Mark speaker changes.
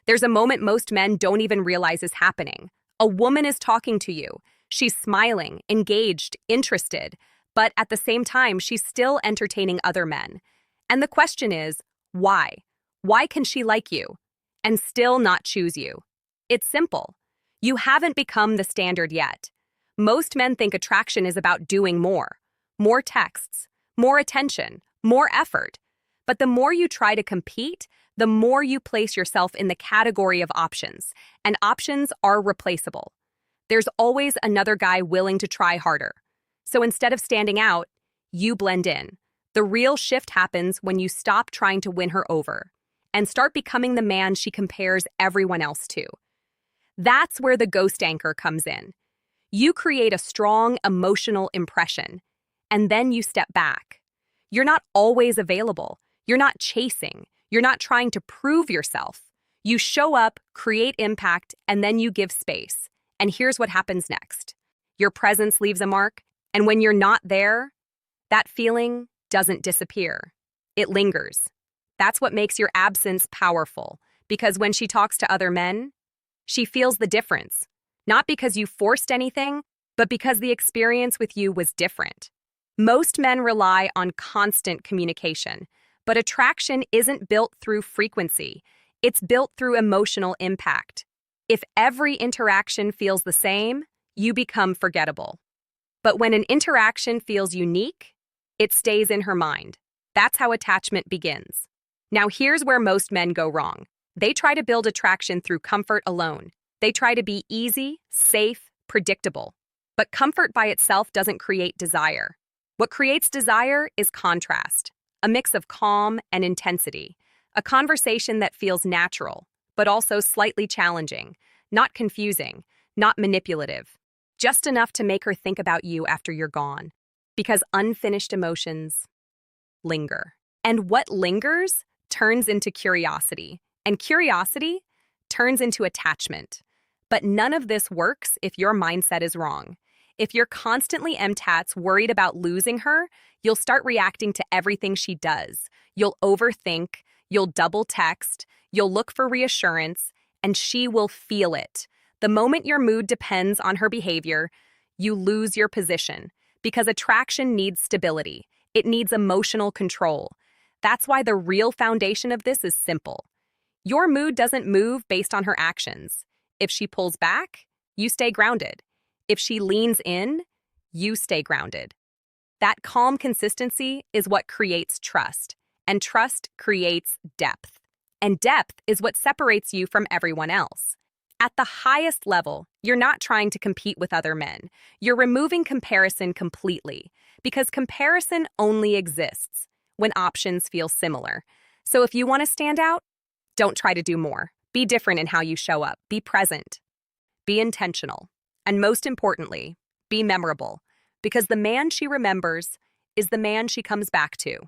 Speaker 1: There's a moment most men don't even realize is happening. A woman is talking to you. She's smiling, engaged, interested, but at the same time, she's still entertaining other men. And the question is, why? Why can she like you and still not choose you? It's simple. You haven't become the standard yet. Most men think attraction is about doing more texts, more attention, more effort. But the more you try to compete, the more you place yourself in the category of options, and options are replaceable. There's always another guy willing to try harder. So instead of standing out, you blend in. The real shift happens when you stop trying to win her over and start becoming the man she compares everyone else to. That's where the ghost anchor comes in. You create a strong emotional impression, and then you step back. You're not always available. You're not chasing. You're not trying to prove yourself. You show up, create impact, and then you give space. And here's what happens next. Your presence leaves a mark, and when you're not there, that feeling doesn't disappear. It lingers. That's what makes your absence powerful, because when she talks to other men, she feels the difference. Not because you forced anything, but because the experience with you was different. Most men rely on constant communication, but attraction isn't built through frequency. It's built through emotional impact. If every interaction feels the same, you become forgettable. But when an interaction feels unique, it stays in her mind. That's how attachment begins. Now here's where most men go wrong. They try to build attraction through comfort alone. They try to be easy, safe, predictable. But comfort by itself doesn't create desire. What creates desire is contrast, a mix of calm and intensity, a conversation that feels natural, but also slightly challenging, not confusing, not manipulative, just enough to make her think about you after you're gone. Because unfinished emotions linger. And what lingers turns into curiosity, and curiosity turns into attachment. But none of this works if your mindset is wrong. If you're constantly worried about losing her, you'll start reacting to everything she does. You'll overthink, you'll double text, you'll look for reassurance, and she will feel it. The moment your mood depends on her behavior, you lose your position. Because attraction needs stability. It needs emotional control. That's why the real foundation of this is simple. Your mood doesn't move based on her actions. If she pulls back, you stay grounded. If she leans in, you stay grounded. That calm consistency is what creates trust, and trust creates depth. And depth is what separates you from everyone else. At the highest level, you're not trying to compete with other men. You're removing comparison completely, because comparison only exists when options feel similar. So if you want to stand out, don't try to do more. Be different in how you show up. Be present. Be intentional. And most importantly, be memorable, because the man she remembers is the man she comes back to.